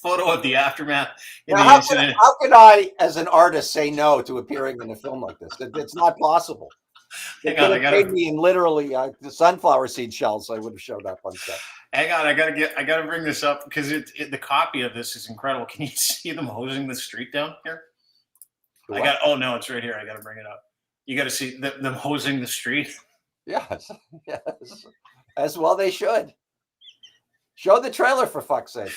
photo of the aftermath in the incident. How can I, as an artist, say no to appearing in a film like this? It's not possible. They could have paid me in literally the sunflower seed shells. I would have showed up on set. Hang on, I gotta bring this up because the copy of this is incredible. Can you see them hosing the street down here? Oh no, it's right here. I gotta bring it up. You gotta see them hosing the street. Yes, as well they should. Show the trailer for fuck's sake.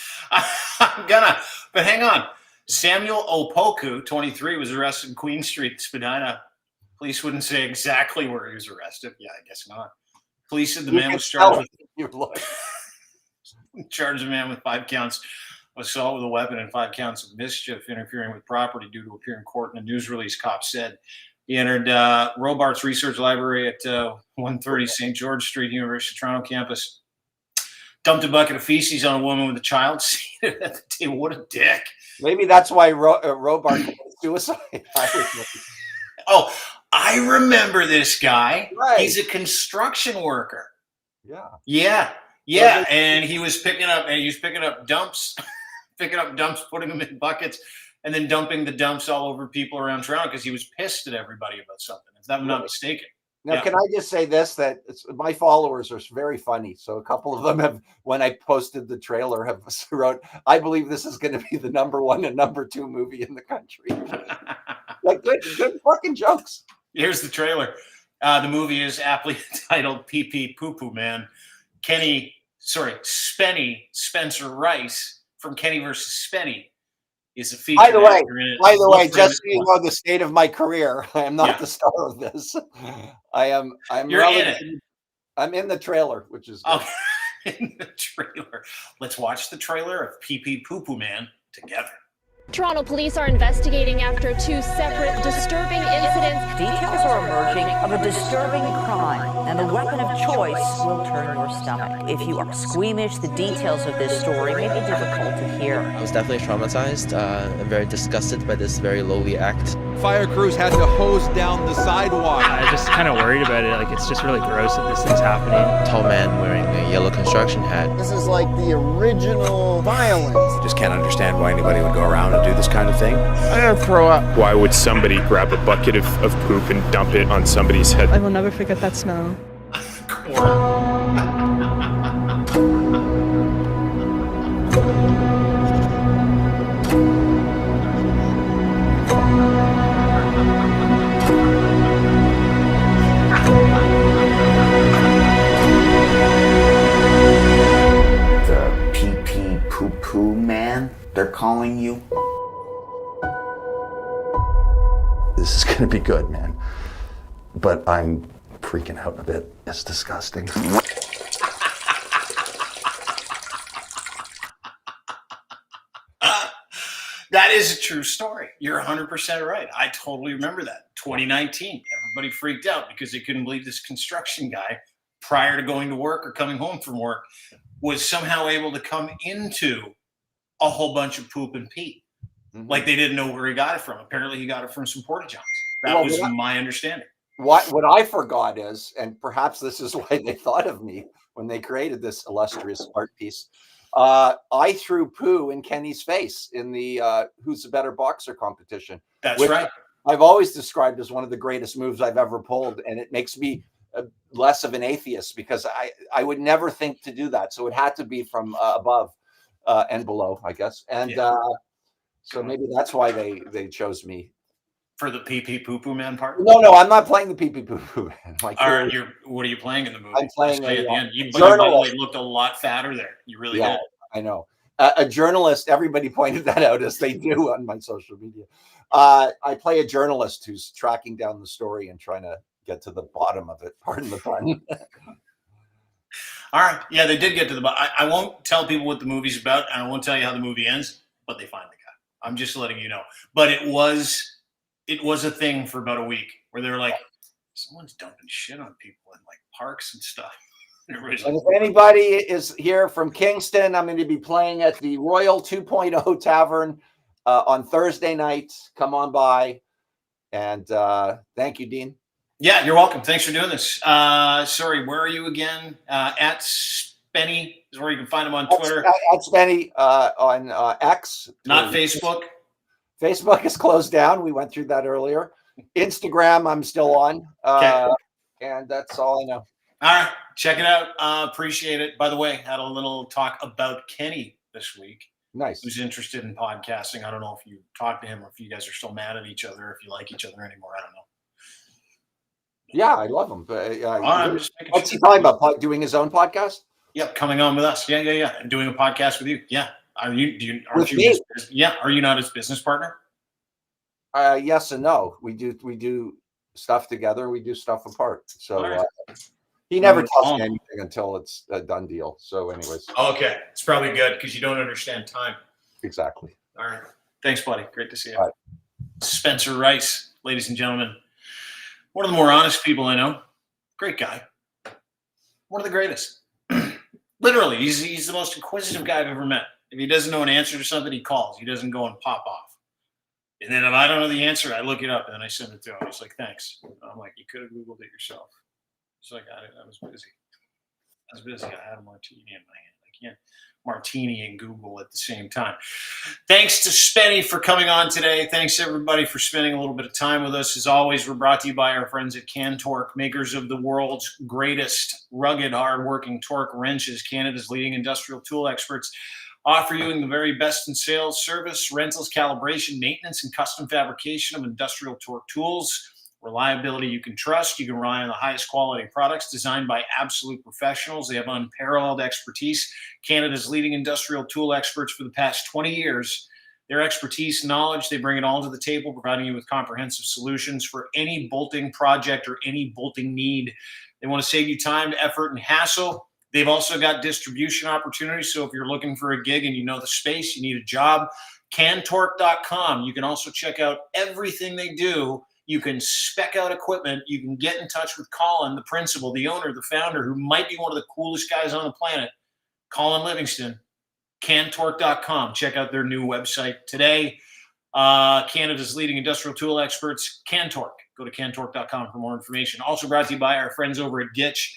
But hang on. Samuel Opoku, 23, was arrested in Queen Street, Spadina. Police wouldn't say exactly where he was arrested. Yeah, I guess not. Police said the man was charged a man with 5 counts of assault with a weapon and 5 counts of mischief, interfering with property due to appear in court. In a news release, cops said he entered Robarts Research Library at 130 St. George Street, University of Toronto campus. Dumped a bucket of feces on a woman with a child seated at the table. What a dick. Maybe that's why Robarts committed suicide. Oh, I remember this guy. Right. He's a construction worker. Yeah. And he was picking up dumps, putting them in buckets, and then dumping the dumps all over people around Toronto because he was pissed at everybody about something, if I'm not mistaken. Now, can I just say this, that my followers are very funny. So a couple of them have, when I posted the trailer, have wrote, I believe this is going to be the #1 and #2 movie in the country. Like good fucking jokes. Here's the trailer. The movie is aptly titled PP Poo Poo Man. Spenny, Spencer Rice from Kenny versus Spenny is a feature. By the way, just so you know the state of my career, I am not the star of this. I'm You're in it. I'm in the trailer, which is good. Okay. In the trailer. Let's watch the trailer of PP Poo Poo Man together. Toronto police are investigating after 2 separate disturbing incidents. Details are emerging of a disturbing crime, and the weapon of choice will turn your stomach. If you are squeamish, the details of this story may be difficult to hear. I was definitely traumatized and very disgusted by this very lowly act. Fire crews had to hose down the sidewalk. I'm just kind of worried about it. Like, it's just really gross that this thing's happening. Tall man wearing a yellow construction hat. This is like the original violence. Just can't understand why anybody would go around and do this kind of thing. I'm gonna throw up. Why would somebody grab a bucket of poop and dump it on somebody's head? I will never forget that smell. The PP Poo Poo Man, they're calling you. This is going to be good, man. But I'm freaking out a bit. It's disgusting. That is a true story. You're 100% right. I totally remember that. 2019, everybody freaked out because they couldn't believe this construction guy, prior to going to work or coming home from work, was somehow able to come into a whole bunch of poop and pee. Mm-hmm. Like they didn't know where he got it from. Apparently he got it from some porta-johns. That was my understanding. What I forgot is, and perhaps this is why they thought of me when they created this illustrious art piece, I threw poo in Kenny's face in the Who's the Better Boxer competition. That's right. I've always described as one of the greatest moves I've ever pulled, and it makes me less of an atheist because I would never think to do that. So it had to be from above and below, I guess. And so maybe that's why they chose me. For the PP Poo Poo Man part? No, I'm not playing the PP Poo Poo Man. What are you playing in the movie? I'm playing at the end. You, by the way, looked a lot fatter there. You really did. I know. A journalist, everybody pointed that out, as they do on my social media. I play a journalist who's tracking down the story and trying to get to the bottom of it. Pardon the pun. All right. Yeah, they did get to the bottom. I won't tell people what the movie's about, and I won't tell you how the movie ends, but they find the guy. I'm just letting you know. But it was a thing for about a week where they were like, someone's dumping shit on people in like parks and stuff. And if anybody is here from Kingston, I'm going to be playing at the Royal 2.0 Tavern on Thursday night. Come on by. And thank you, Dean. Yeah, you're welcome. Thanks for doing this. Sorry, where are you again? At Spenny is where you can find him on Twitter. At Spenny on X. Not Facebook. Facebook is closed down. We went through that earlier. Instagram, I'm still on. And that's all I know. All right. Check it out. Appreciate it. By the way, had a little talk about Kenny this week. Nice. Who's interested in podcasting. I don't know if you talked to him or if you guys are still mad at each other, if you like each other anymore. I don't know. Yeah, I love him. But what's he sure. talking about? Doing his own podcast? Yep, coming on with us. Yeah. And doing a podcast with you. Yeah. Are you not his business partner? Yes and no. We do stuff together. We do stuff apart. So he never tells me anything until it's a done deal. So anyways. Okay. It's probably good because you don't understand time. Exactly. All right. Thanks, buddy. Great to see you. Right. Spencer Rice, ladies and gentlemen. One of the more honest people I know. Great guy. One of the greatest. Literally, he's the most inquisitive guy I've ever met. If he doesn't know an answer to something, he calls. He doesn't go and pop off. And then if I don't know the answer, I look it up and then I send it to him. He's like, thanks. And I'm like, you could have Googled it yourself. He's like, I was busy. I had a martini in my hand. I can't martini and Google at the same time. Thanks to Spenny for coming on today. Thanks everybody for spending a little bit of time with us. As always, we're brought to you by our friends at CanTorque, makers of the world's greatest rugged, hard-working torque wrenches. Canada's leading industrial tool experts, offering the very best in sales, service, rentals, calibration, maintenance, and custom fabrication of industrial torque tools. Reliability you can trust. You can rely on the highest quality products designed by absolute professionals. They have unparalleled expertise. Canada's leading industrial tool experts for the past 20 years. Their expertise, knowledge, they bring it all to the table, providing you with comprehensive solutions for any bolting project or any bolting need. They want to save you time, effort, and hassle. They've also got distribution opportunities. So if you're looking for a gig and you know the space, you need a job, cantorque.com. You can also check out everything they do. You can spec out equipment. You can get in touch with Colin, the principal, the owner, the founder, who might be one of the coolest guys on the planet, Colin Livingston. Cantorque.com. Check out their new website today. Canada's leading industrial tool experts, CanTorque. Go to cantorque.com for more information. Also brought to you by our friends over at Gitch,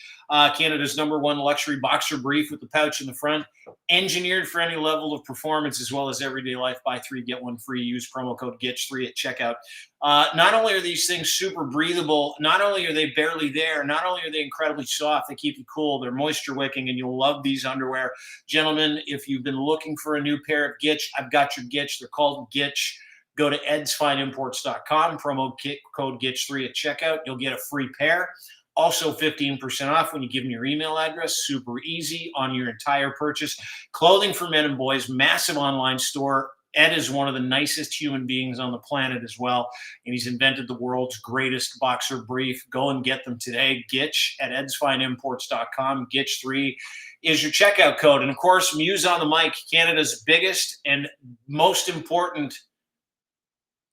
Canada's #1 luxury boxer brief with the pouch in the front, engineered for any level of performance as well as everyday life. Buy 3, get 1 free. Use promo code GITCH3 at checkout. Not only are these things super breathable, not only are they barely there, not only are they incredibly soft, they keep you cool, they're moisture wicking, and you'll love these underwear. Gentlemen, if you've been looking for a new pair of Gitch, I've got your Gitch. They're called Gitch. Go to edsfineimports.com, promo code GITCH3 at checkout. You'll get a free pair. Also 15% off when you give them your email address. Super easy on your entire purchase. Clothing for men and boys, massive online store. Ed is one of the nicest human beings on the planet as well, and he's invented the world's greatest boxer brief. Go and get them today. Gitch at edsfineimports.com. Gitch3 is your checkout code. And, of course, Muse on the Mic, Canada's biggest and most important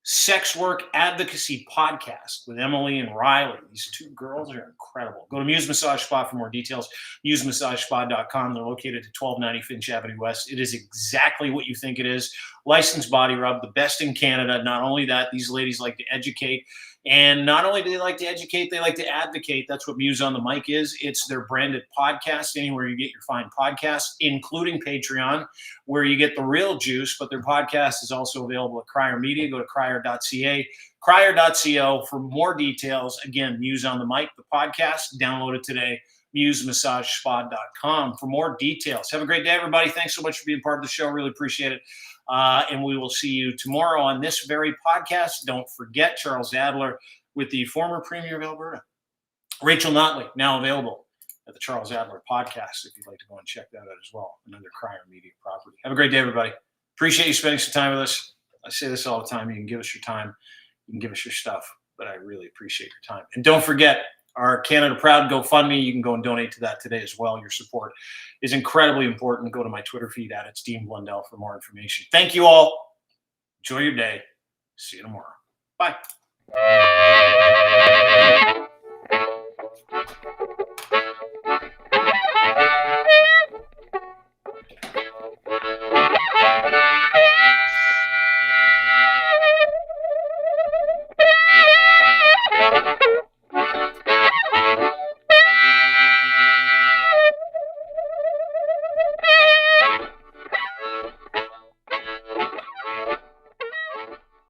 sex work advocacy podcast with Emily and Riley. These two girls are incredible. Go to Muse Massage Spa for more details. MuseMassageSpa.com. They're located at 1290 Finch Avenue West. It is exactly what you think it is. Licensed body rub, the best in Canada. Not only that, these ladies like to educate. And not only do they like to educate, they like to advocate. That's what Muse on the Mic is. It's their branded podcast, anywhere you get your fine podcasts, including Patreon, where you get the real juice. But their podcast is also available at Crier Media. Go to crier.ca, crier.co for more details. Again, Muse on the Mic, the podcast. Download it today. MuseMassageSpa.com for more details. Have a great day, everybody. Thanks so much for being part of the show. Really appreciate it. And we will see you tomorrow on this very podcast. Don't forget Charles Adler with the former Premier of Alberta. Rachel Notley, now available at the Charles Adler podcast, if you'd like to go and check that out as well. Another Crier Media property. Have a great day, everybody. Appreciate you spending some time with us. I say this all the time. You can give us your time. You can give us your stuff. But I really appreciate your time. And don't forget, our Canada Proud GoFundMe, you can go and donate to that today as well. Your support is incredibly important. Go to my Twitter feed at It's Dean Blundell for more information. Thank you all. Enjoy your day. See you tomorrow. Bye.